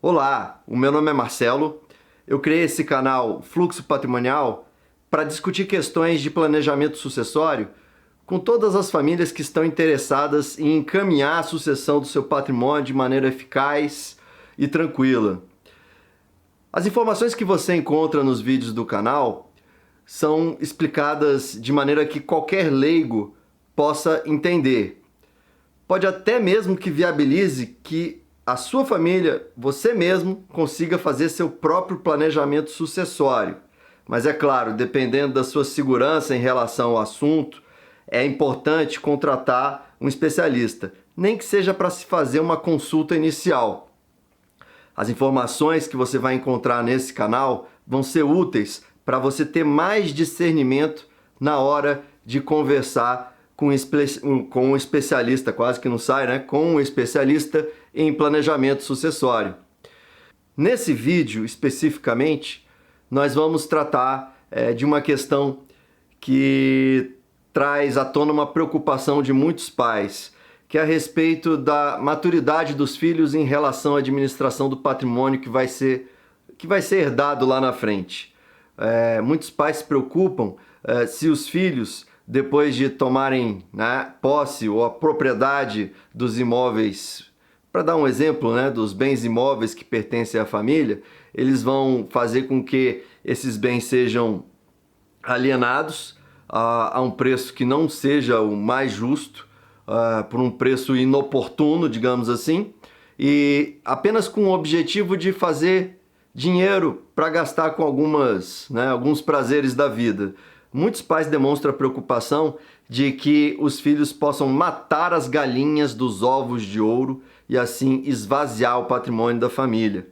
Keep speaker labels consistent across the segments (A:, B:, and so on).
A: Olá, o meu nome é Marcelo. Eu criei esse canal Fluxo Patrimonial para discutir questões de planejamento sucessório com todas as famílias que estão interessadas em encaminhar a sucessão do seu patrimônio de maneira eficaz e tranquila. As informações que você encontra nos vídeos do canal são explicadas de maneira que qualquer leigo possa entender. Pode até mesmo que viabilize que a sua família, você mesmo, consiga fazer seu próprio planejamento sucessório. Mas é claro, dependendo da sua segurança em relação ao assunto, é importante contratar um especialista, nem que seja para se fazer uma consulta inicial. As informações que você vai encontrar nesse canal vão ser úteis para você ter mais discernimento na hora de conversar com um especialista, quase que não sai, né? Com um especialista em planejamento sucessório. Nesse vídeo, especificamente, nós vamos tratar de uma questão que traz à tona uma preocupação de muitos pais, que é a respeito da maturidade dos filhos em relação à administração do patrimônio que vai ser herdado lá na frente. Muitos pais se preocupam se os filhos, depois de tomarem, né, posse ou a propriedade dos imóveis, para dar um exemplo, né, dos bens imóveis que pertencem à família, eles vão fazer com que esses bens sejam alienados a um preço que não seja o mais justo, por um preço inoportuno, digamos assim, e apenas com o objetivo de fazer dinheiro para gastar com alguns prazeres da vida. Muitos pais demonstram a preocupação de que os filhos possam matar as galinhas dos ovos de ouro e assim esvaziar o patrimônio da família.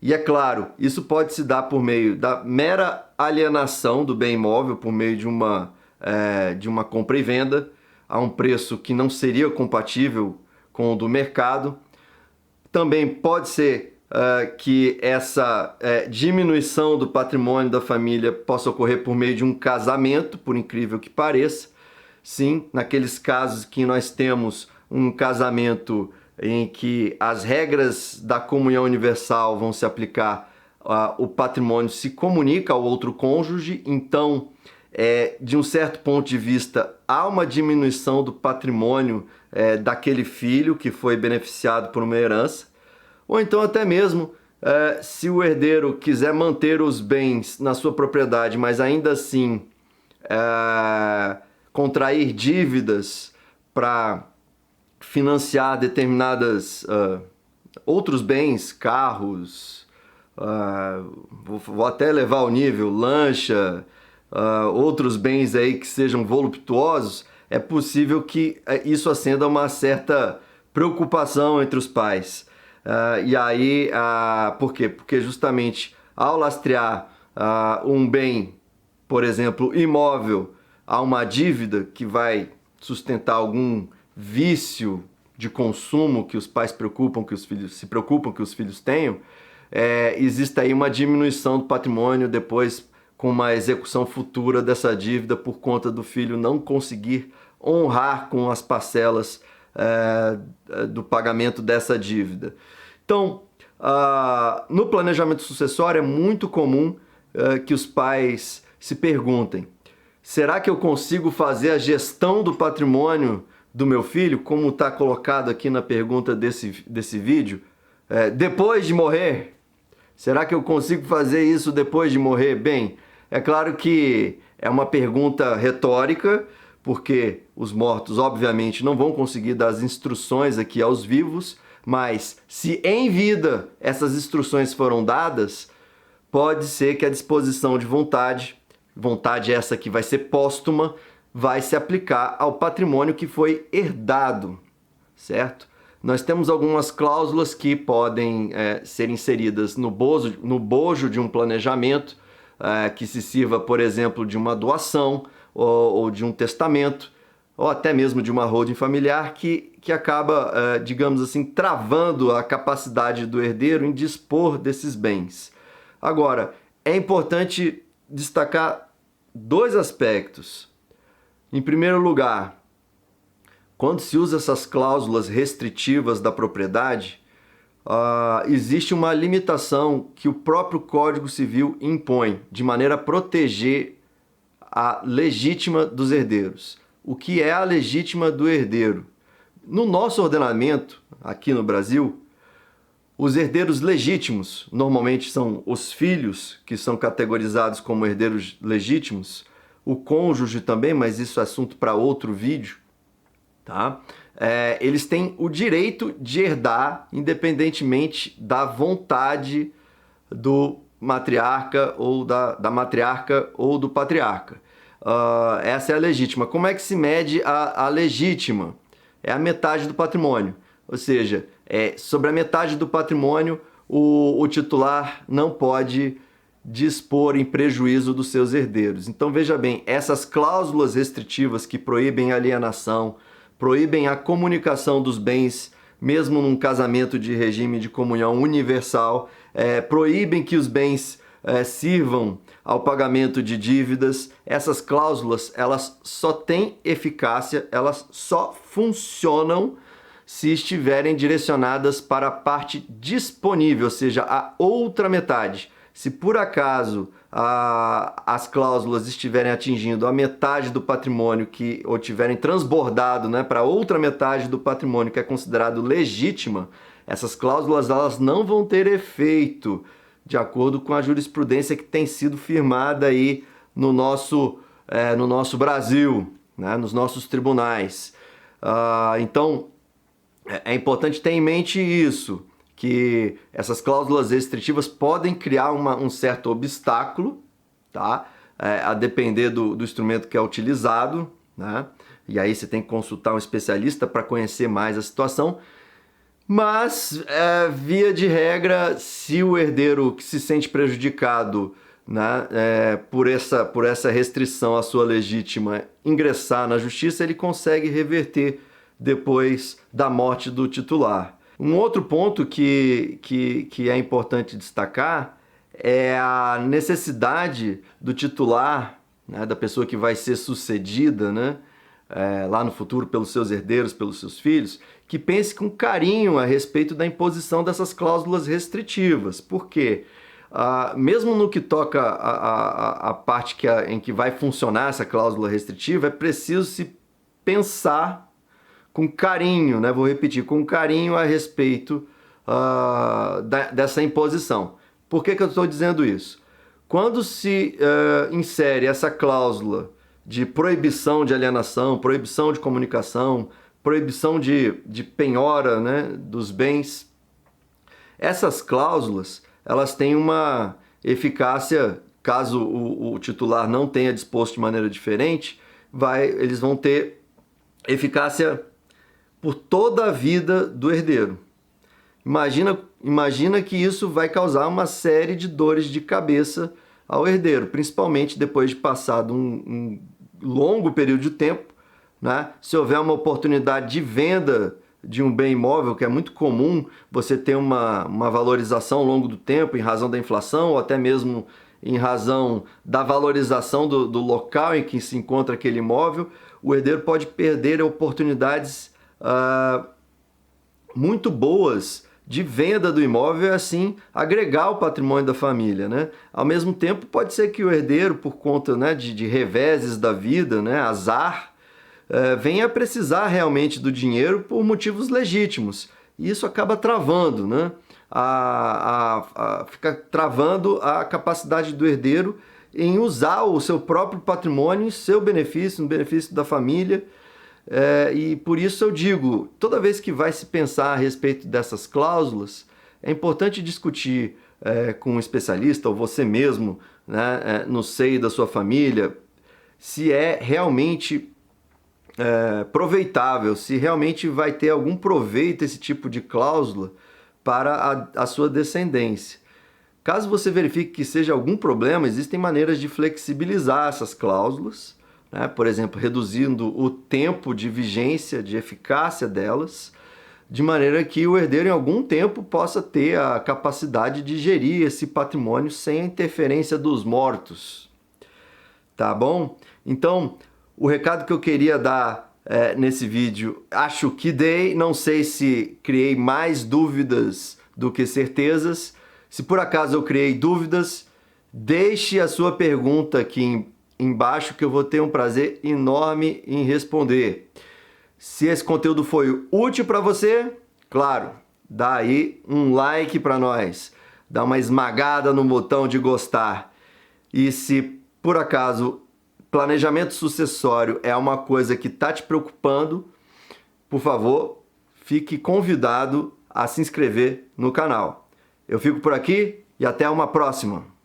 A: E é claro, isso pode se dar por meio da mera alienação do bem imóvel, por meio de uma compra e venda a um preço que não seria compatível com o do mercado. Também pode ser que essa diminuição do patrimônio da família possa ocorrer por meio de um casamento, por incrível que pareça. Sim, naqueles casos que nós temos um casamento em que as regras da comunhão universal vão se aplicar, o patrimônio se comunica ao outro cônjuge, então, de um certo ponto de vista, há uma diminuição do patrimônio daquele filho que foi beneficiado por uma herança. Ou então até mesmo, se o herdeiro quiser manter os bens na sua propriedade, mas ainda assim contrair dívidas para financiar determinadas outros bens, carros, vou até levar ao nível, lancha, outros bens aí que sejam voluptuosos, é possível que isso acenda uma certa preocupação entre os pais. E aí, por quê? Porque justamente ao lastrear um bem, por exemplo, imóvel, a uma dívida que vai sustentar algum vício de consumo que os pais se preocupam que os filhos tenham, existe aí uma diminuição do patrimônio depois com uma execução futura dessa dívida por conta do filho não conseguir honrar com as parcelas do pagamento dessa dívida. Então, no planejamento sucessório é muito comum que os pais se perguntem: será que eu consigo fazer a gestão do patrimônio do meu filho, como está colocado aqui na pergunta desse vídeo, depois de morrer? Será que eu consigo fazer isso depois de morrer? Bem, é claro que é uma pergunta retórica, porque os mortos obviamente não vão conseguir dar as instruções aqui aos vivos, mas se em vida essas instruções foram dadas, pode ser que a disposição de vontade essa que vai ser póstuma, vai se aplicar ao patrimônio que foi herdado, certo? Nós temos algumas cláusulas que podem ser inseridas no bojo de um planejamento, que se sirva, por exemplo, de uma doação ou de um testamento, ou até mesmo de uma holding familiar que acaba, digamos assim, travando a capacidade do herdeiro em dispor desses bens. Agora, é importante destacar dois aspectos. Em primeiro lugar, quando se usa essas cláusulas restritivas da propriedade, existe uma limitação que o próprio Código Civil impõe, de maneira a proteger a legítima dos herdeiros. O que é a legítima do herdeiro? No nosso ordenamento, aqui no Brasil, os herdeiros legítimos normalmente são os filhos, que são categorizados como herdeiros legítimos, o cônjuge também, mas isso é assunto para outro vídeo, tá? Eles têm o direito de herdar, independentemente da vontade do matriarca ou da matriarca ou do patriarca. Essa é a legítima. Como é que se mede a legítima? É a metade do patrimônio. Ou seja, sobre a metade do patrimônio, o titular não pode dispor em prejuízo dos seus herdeiros. Então veja bem, essas cláusulas restritivas que proíbem a alienação, proíbem a comunicação dos bens, mesmo num casamento de regime de comunhão universal, proíbem que os bens sirvam ao pagamento de dívidas. Essas cláusulas, elas só têm eficácia, elas só funcionam se estiverem direcionadas para a parte disponível, ou seja, a outra metade. Se por acaso as cláusulas estiverem atingindo a metade do patrimônio ou tiverem transbordado, né, para outra metade do patrimônio que é considerado legítima, essas cláusulas elas não vão ter efeito, de acordo com a jurisprudência que tem sido firmada aí no nosso Brasil, né, nos nossos tribunais. Então, é importante ter em mente isso, que essas cláusulas restritivas podem criar um certo obstáculo, tá? A depender do instrumento que é utilizado, né? E aí você tem que consultar um especialista para conhecer mais a situação. Mas, via de regra, se o herdeiro que se sente prejudicado, né, por essa restrição à sua legítima ingressar na justiça, ele consegue reverter depois da morte do titular. Um outro ponto que é importante destacar é a necessidade do titular, né, da pessoa que vai ser sucedida, né, lá no futuro pelos seus herdeiros, pelos seus filhos, que pense com carinho a respeito da imposição dessas cláusulas restritivas. Por quê? Mesmo no que toca a parte em que vai funcionar essa cláusula restritiva, é preciso se pensar com carinho, né? Vou repetir, com carinho a respeito dessa imposição. Por que eu estou dizendo isso? Quando se insere essa cláusula de proibição de alienação, proibição de comunicação, proibição de penhora, né, dos bens, essas cláusulas elas têm uma eficácia, caso o titular não tenha disposto de maneira diferente, eles vão ter eficácia por toda a vida do herdeiro. Imagina que isso vai causar uma série de dores de cabeça ao herdeiro, principalmente depois de passado um longo período de tempo, né? Se houver uma oportunidade de venda de um bem imóvel, que é muito comum você ter uma valorização ao longo do tempo em razão da inflação ou até mesmo em razão da valorização do local em que se encontra aquele imóvel, o herdeiro pode perder oportunidades muito boas de venda do imóvel e assim agregar ao patrimônio da família, né? Ao mesmo tempo, pode ser que o herdeiro, por conta, né, de reveses da vida, né, azar, venha a precisar realmente do dinheiro por motivos legítimos. E isso acaba travando, né? Fica travando a capacidade do herdeiro em usar o seu próprio patrimônio em seu benefício, no benefício da família. E por isso eu digo, toda vez que vai se pensar a respeito dessas cláusulas, é importante discutir com um especialista ou você mesmo, né, no seio da sua família, se é realmente proveitável, se realmente vai ter algum proveito esse tipo de cláusula para a sua descendência. Caso você verifique que seja algum problema, existem maneiras de flexibilizar essas cláusulas, né? Por exemplo, reduzindo o tempo de vigência, de eficácia delas, de maneira que o herdeiro em algum tempo possa ter a capacidade de gerir esse patrimônio sem a interferência dos mortos. Tá bom? Então, o recado que eu queria dar nesse vídeo, acho que dei, não sei se criei mais dúvidas do que certezas. Se por acaso eu criei dúvidas, deixe a sua pergunta aqui embaixo que eu vou ter um prazer enorme em responder. Se esse conteúdo foi útil para você, claro, dá aí um like para nós, dá uma esmagada no botão de gostar. E se por acaso planejamento sucessório é uma coisa que está te preocupando, por favor, fique convidado a se inscrever no canal. Eu fico por aqui e até uma próxima!